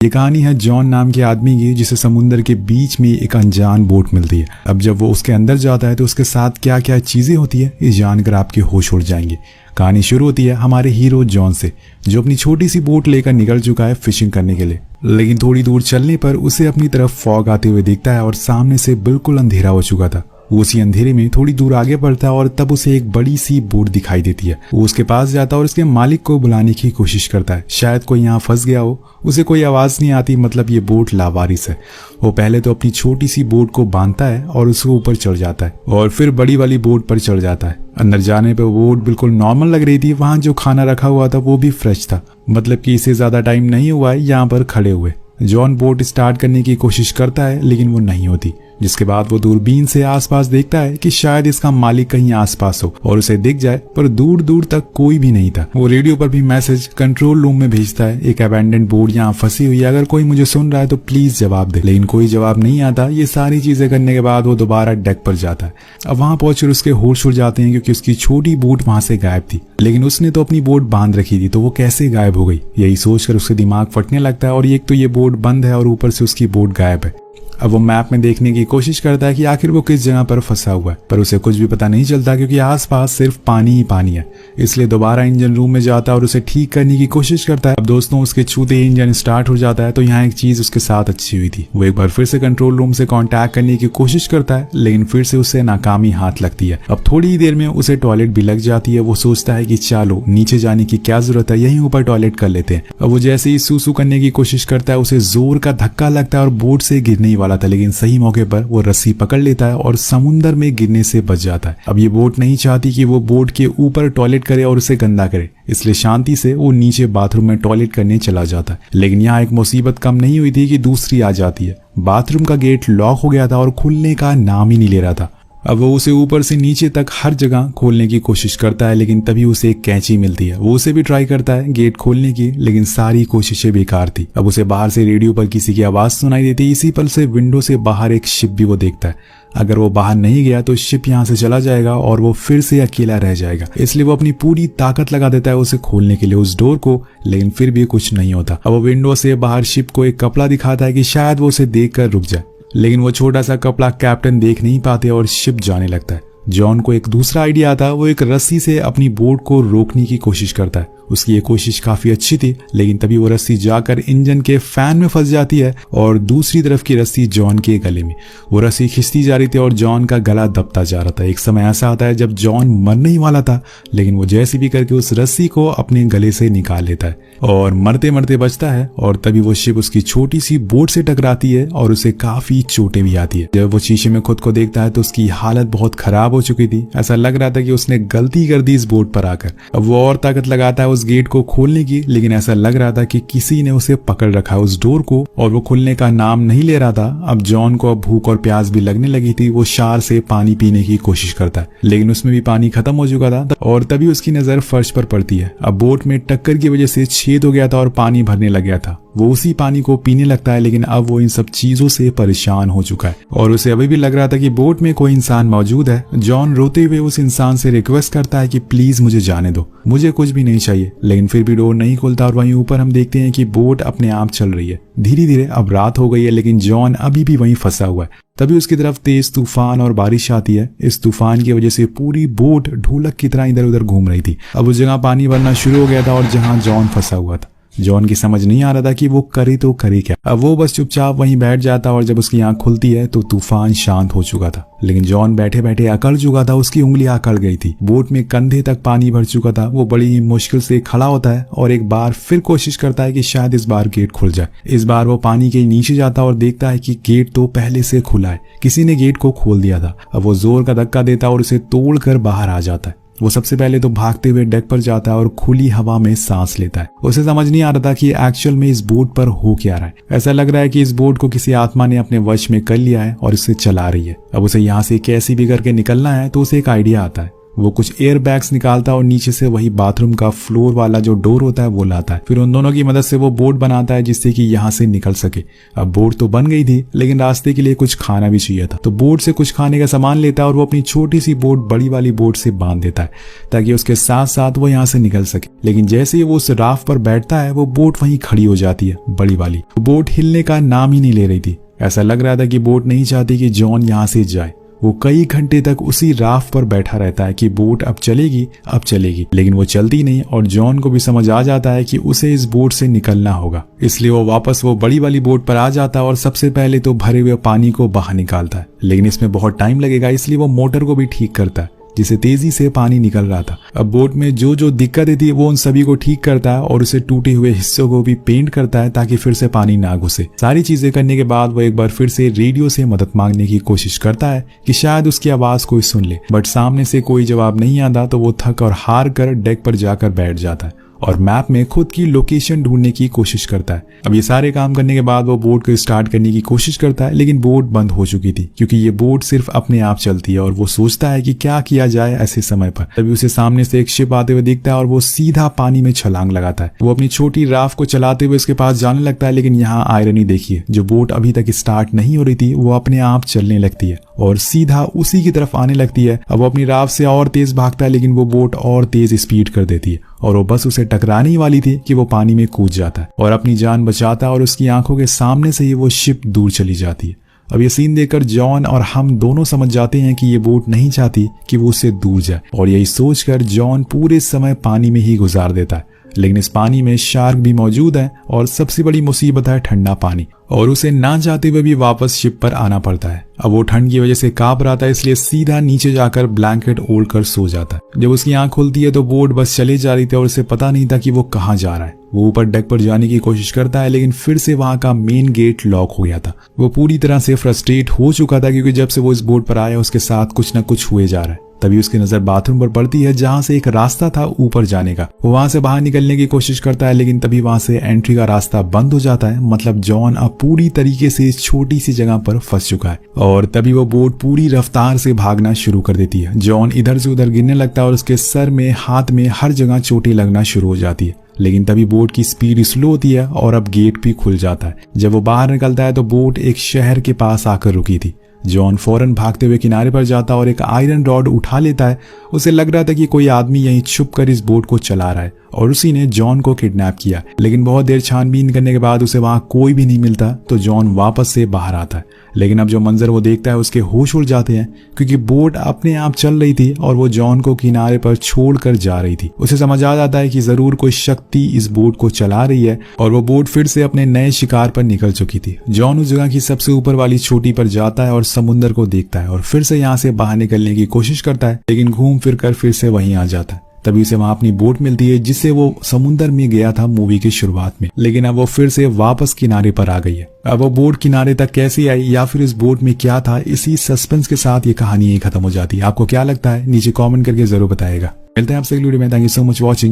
ये कहानी है जॉन नाम के आदमी की, जिसे समुद्र के बीच में एक अनजान बोट मिलती है। अब जब वो उसके अंदर जाता है तो उसके साथ क्या क्या चीजें होती है ये जानकर आपके होश उड़ जाएंगे। कहानी शुरू होती है हमारे हीरो जॉन से, जो अपनी छोटी सी बोट लेकर निकल चुका है फिशिंग करने के लिए। लेकिन थोड़ी दूर चलने पर उसे अपनी तरफ फॉग आते हुए दिखता है और सामने से बिल्कुल अंधेरा हो चुका था। वो उसी अंधेरे में थोड़ी दूर आगे बढ़ता है और तब उसे एक बड़ी सी बोट दिखाई देती है। वो उसके पास जाता है और उसके मालिक को बुलाने की कोशिश करता है, शायद कोई यहाँ फंस गया हो। उसे कोई आवाज नहीं आती, मतलब ये बोट लावारिस है। वो पहले तो अपनी छोटी सी बोट को बांधता है और उसके ऊपर चढ़ जाता है और फिर बड़ी वाली बोट पर चढ़ जाता है। अंदर जाने पर बोट बिल्कुल नॉर्मल लग रही थी। वहां जो खाना रखा हुआ था वो भी फ्रेश था, मतलब कि इसे ज्यादा टाइम नहीं हुआ है यहाँ पर खड़े हुए। जॉन बोट स्टार्ट करने की कोशिश करता है लेकिन वो नहीं होती, जिसके बाद वो दूरबीन से आसपास देखता है कि शायद इसका मालिक कहीं आसपास हो और उसे दिख जाए, पर दूर दूर तक कोई भी नहीं था। वो रेडियो पर भी मैसेज कंट्रोल रूम में भेजता है, एक अबैंडन बोट यहाँ फंसी हुई है, अगर कोई मुझे सुन रहा है तो प्लीज जवाब दे। लेकिन कोई जवाब नहीं आता। ये सारी चीजें करने के बाद वो दोबारा डेक पर जाता है। अब वहां पहुंचकर उसके होश उड़ जाते हैं क्योंकि उसकी छोटी बोट वहां से गायब थी। लेकिन उसने तो अपनी बोट बांध रखी थी, तो वो कैसे गायब हो गई, यही सोचकर उसके दिमाग फटने लगता है। और एक तो ये बोट बंद है और ऊपर से उसकी बोट गायब है। अब वो मैप में देखने की कोशिश करता है कि आखिर वो किस जगह पर फंसा हुआ है, पर उसे कुछ भी पता नहीं चलता क्योंकि आसपास सिर्फ पानी ही पानी है। इसलिए दोबारा इंजन रूम में जाता है और उसे ठीक करने की कोशिश करता है। अब दोस्तों उसके छूते ही इंजन स्टार्ट हो जाता है। तो यहाँ एक चीज उसके साथ अच्छी हुई थी, वो एक बार फिर से कंट्रोल रूम से कॉन्टैक्ट करने की कोशिश करता है, लेकिन फिर से उसे नाकामी हाथ लगती है। अब थोड़ी ही देर में उसे टॉयलेट भी लग जाती है। वो सोचता है कि चलो नीचे जाने की क्या जरूरत है, यहीं ऊपर टॉयलेट कर लेते हैं। अब वो जैसे ही सूसू करने की कोशिश करता है उसे जोर का धक्का लगता है और बोट से गिरने ही वाला था, लेकिन सही मौके पर वो रस्सी पकड़ लेता है और समुंदर में गिरने से बच जाता है। अब ये बोट नहीं चाहती कि वो बोट के ऊपर टॉयलेट करे और उसे गंदा करे, इसलिए शांति से वो नीचे बाथरूम में टॉयलेट करने चला जाता है। लेकिन यहाँ एक मुसीबत कम नहीं हुई थी कि दूसरी आ जाती है। बाथरूम का गेट लॉक हो गया था और खुलने का नाम ही नहीं ले रहा था। अब वो उसे ऊपर से नीचे तक हर जगह खोलने की कोशिश करता है, लेकिन तभी उसे एक कैंची मिलती है। वो उसे भी ट्राई करता है गेट खोलने की, लेकिन सारी कोशिशें बेकार थी। अब उसे बाहर से रेडियो पर किसी की आवाज सुनाई देती। इसी पल से विंडो से बाहर एक शिप भी वो देखता है। अगर वो बाहर नहीं गया तो शिप यहाँ से चला जाएगा और वो फिर से अकेला रह जाएगा। इसलिए वो अपनी पूरी ताकत लगा देता है उसे खोलने के लिए उस डोर को, लेकिन फिर भी कुछ नहीं होता। अब वो विंडो से बाहर शिप को एक कपड़ा दिखाता है कि शायद वो उसे देखकर रुक जाए, लेकिन वो छोटा सा कपड़ा कैप्टन देख नहीं पाते और शिप जाने लगता है। जॉन को एक दूसरा आइडिया आता है। वो एक रस्सी से अपनी बोट को रोकने की कोशिश करता है। उसकी ये कोशिश काफी अच्छी थी, लेकिन तभी वो रस्सी जाकर इंजन के फैन में फंस जाती है और दूसरी तरफ की रस्सी जॉन के गले में। वो रस्सी खिंचती जा रही थी और जॉन का गला दबता जा रहा था। एक समय ऐसा आता है जब जॉन मरने ही वाला था, लेकिन वो जैसे भी करके उस रस्सी को अपने गले से निकाल लेता है और मरते मरते बचता है। और तभी वो शिप उसकी छोटी सी बोट से टकराती है और उसे काफी चोटें भी आती है। जब वो शीशे में खुद को देखता है तो उसकी हालत बहुत खराब हो चुकी थी। ऐसा लग रहा था कि उसने गलती कर दी इस बोट पर आकर। अब वो और ताकत लगाता है उस गेट को खोलने की, लेकिन ऐसा लग रहा था कि किसी ने उसे पकड़ रखा है उस डोर को और वो खुलने का नाम नहीं ले रहा था। अब जॉन को अब भूख और प्यास भी लगने लगी थी। वो शार से पानी पीने की कोशिश करता है, लेकिन उसमें भी पानी खत्म हो चुका था। और तभी उसकी नजर फर्श पर पड़ती है। अब बोट में टक्कर की वजह से छेद हो गया था और पानी भरने लग गया था। वो उसी पानी को पीने लगता है, लेकिन अब वो इन सब चीजों से परेशान हो चुका है और उसे अभी भी लग रहा था कि बोट में कोई इंसान मौजूद है। जॉन रोते हुए उस इंसान से रिक्वेस्ट करता है कि प्लीज मुझे जाने दो, मुझे कुछ भी नहीं चाहिए, लेकिन फिर भी डोर नहीं खुलता। और वहीं ऊपर हम देखते हैं कि बोट अपने आप चल रही है। धीरे धीरे अब रात हो गई है, लेकिन जॉन अभी भी वहीं फंसा हुआ है। तभी उसकी तरफ तेज तूफान और बारिश आती है। इस तूफान की वजह से पूरी बोट ढोलक की तरह इधर उधर घूम रही थी। अब उस जगह पानी भरना शुरू हो गया था और जहां जॉन फंसा हुआ था। जॉन की समझ नहीं आ रहा था कि वो करे तो करे क्या। अब वो बस चुपचाप वहीं बैठ जाता और जब उसकी आंख खुलती है तो तूफान शांत हो चुका था, लेकिन जॉन बैठे बैठे अकड़ चुका था। उसकी उंगलियां अकड़ गई थी। बोट में कंधे तक पानी भर चुका था। वो बड़ी ही मुश्किल से खड़ा होता है और एक बार फिर कोशिश करता है कि शायद इस बार गेट खुल जाए। इस बार वो पानी के नीचे जाता और देखता है कि गेट तो पहले से खुला है, किसी ने गेट को खोल दिया था। अब वो जोर का धक्का देता और उसे तोड़कर बाहर आ जाता है। वो सबसे पहले तो भागते हुए डेक पर जाता है और खुली हवा में सांस लेता है। उसे समझ नहीं आ रहा था कि एक्चुअल में इस बोट पर हो क्या रहा है। ऐसा लग रहा है कि इस बोट को किसी आत्मा ने अपने वश में कर लिया है और इसे चला रही है। अब उसे यहाँ से कैसे भी करके निकलना है तो उसे एक आइडिया आता है। वो कुछ एयर बैग्स निकालता है और नीचे से वही बाथरूम का फ्लोर वाला जो डोर होता है वो लाता है। फिर उन दोनों की मदद से वो बोट बनाता है जिससे कि यहाँ से निकल सके। अब बोट तो बन गई थी, लेकिन रास्ते के लिए कुछ खाना भी चाहिए था, तो बोट से कुछ खाने का सामान लेता है और वो अपनी छोटी सी बोट बड़ी वाली बोट से बांध देता है ताकि उसके साथ साथ वो यहाँ से निकल सके। लेकिन जैसे ही वो उस राफ्ट पर बैठता है वो बोट वहीं खड़ी हो जाती है, बड़ी वाली। बोट हिलने का नाम ही नहीं ले रही थी। ऐसा लग रहा था कि बोट नहीं चाहती कि जॉन यहाँ से जाए। वो कई घंटे तक उसी राफ्ट पर बैठा रहता है कि बोट अब चलेगी, लेकिन वो चलती नहीं और जॉन को भी समझ आ जाता है कि उसे इस बोट से निकलना होगा। इसलिए वो वापस वो बड़ी वाली बोट पर आ जाता है और सबसे पहले तो भरे हुए पानी को बाहर निकालता है, लेकिन इसमें बहुत टाइम लगेगा, इसलिए वो मोटर को भी ठीक करता है जिससे तेजी से पानी निकल रहा था। अब बोट में जो दिक्कतें थी वो उन सभी को ठीक करता है और उसे टूटे हुए हिस्सों को भी पेंट करता है ताकि फिर से पानी ना घुसे। सारी चीजें करने के बाद वो एक बार फिर से रेडियो से मदद मांगने की कोशिश करता है कि शायद उसकी आवाज कोई सुन ले, बट सामने से कोई जवाब नहीं आता। तो वो थक और हार कर डेक पर जाकर बैठ जाता है और मैप में खुद की लोकेशन ढूंढने की कोशिश करता है। अब ये सारे काम करने के बाद वो बोट को स्टार्ट करने की कोशिश करता है, लेकिन बोट बंद हो चुकी थी क्योंकि ये बोट सिर्फ अपने आप चलती है और वो सोचता है कि क्या किया जाए ऐसे समय पर। तभी उसे सामने से एक शिप आते हुए दिखता है और वो सीधा पानी में छलांग लगाता है। वो अपनी छोटी राफ्ट को चलाते हुए उसके पास जाने लगता है, लेकिन यहाँ आयरनी देखिए, जो बोट अभी तक स्टार्ट नहीं हो रही थी वो अपने आप चलने लगती है और सीधा उसी की तरफ आने लगती है। अब वो अपनी राफ्ट से और तेज भागता है, लेकिन वो बोट और तेज स्पीड कर देती है और वो बस उसे टकराने ही वाली थी कि वो पानी में कूद जाता है और अपनी जान बचाता है और उसकी आंखों के सामने से ही वो शिप दूर चली जाती है। अब ये सीन देखकर जॉन और हम दोनों समझ जाते हैं कि ये बोट नहीं चाहती कि वो उससे दूर जाए और यही सोचकर जॉन पूरे समय पानी में ही गुजार देता है। लेकिन इस पानी में शार्क भी मौजूद है और सबसे बड़ी मुसीबत है ठंडा पानी, और उसे ना चाहते हुए भी वापस शिप पर आना पड़ता है। अब वो ठंड की वजह से कांप रहा था, इसलिए सीधा नीचे जाकर ब्लैंकेट ओढ़ कर सो जाता है। जब उसकी आंख खुलती है तो बोट बस चले जा रही थी और उसे पता नहीं था कि वो कहाँ जा रहा है। वो ऊपर डेक पर जाने की कोशिश करता है, लेकिन फिर से वहां का मेन गेट लॉक हो गया था। वो पूरी तरह से फ्रस्ट्रेट हो चुका था क्योंकि जब से वो इस बोट पर आया उसके साथ कुछ न कुछ हुए जा रहा है। तभी उसकी नजर बाथरूम पर पड़ती है जहां से एक रास्ता था ऊपर जाने का। वो वहां से बाहर निकलने की कोशिश करता है, लेकिन तभी वहां से एंट्री का रास्ता बंद हो जाता है। मतलब जॉन अब पूरी तरीके से इस छोटी सी जगह पर फंस चुका है और तभी वो बोट पूरी रफ्तार से भागना शुरू कर देती है। जॉन इधर से उधर गिरने लगता है और उसके सर में, हाथ में, हर जगह चोटें लगना शुरू हो जाती है। लेकिन तभी बोट की स्पीड स्लो होती है और अब गेट भी खुल जाता है। जब वो बाहर निकलता है तो बोट एक शहर के पास आकर रुकी थी। जॉन फौरन भागते हुए किनारे पर जाता और एक आयरन रॉड उठा लेता है। उसे लग रहा था कि कोई आदमी यहीं छुपकर इस बोट को चला रहा है और उसी ने जॉन को किडनैप किया। लेकिन बहुत देर छानबीन करने के बाद उसे वहां कोई भी नहीं मिलता, तो जॉन वापस से बाहर आता है। लेकिन अब जो मंजर वो देखता है उसके होश उड़ जाते हैं क्योंकि बोट अपने आप चल रही थी और वो जॉन को किनारे पर छोड़कर जा रही थी। उसे समझ आ जाता है कि जरूर कोई शक्ति इस बोट को चला रही है और वो बोट फिर से अपने नए शिकार पर निकल चुकी थी। जॉन उस जगह की सबसे ऊपर वाली चोटी पर जाता है और समुद्र को देखता है और फिर से यहाँ से बाहर निकलने की कोशिश करता है, लेकिन घूम फिर कर फिर से वहीं आ जाता है। तभी उसे वहां अपनी बोट मिलती है जिससे वो समुद्र में गया था मूवी की शुरुआत में, लेकिन अब वो फिर से वापस किनारे पर आ गई है। अब वो बोट किनारे तक कैसे आई या फिर इस बोट में क्या था, इसी सस्पेंस के साथ ये कहानी खत्म हो जाती है। आपको क्या लगता है नीचे कमेंट करके जरूर बताइएगा। मिलते हैं आपसे अगली वीडियो में। Thank you so much watching.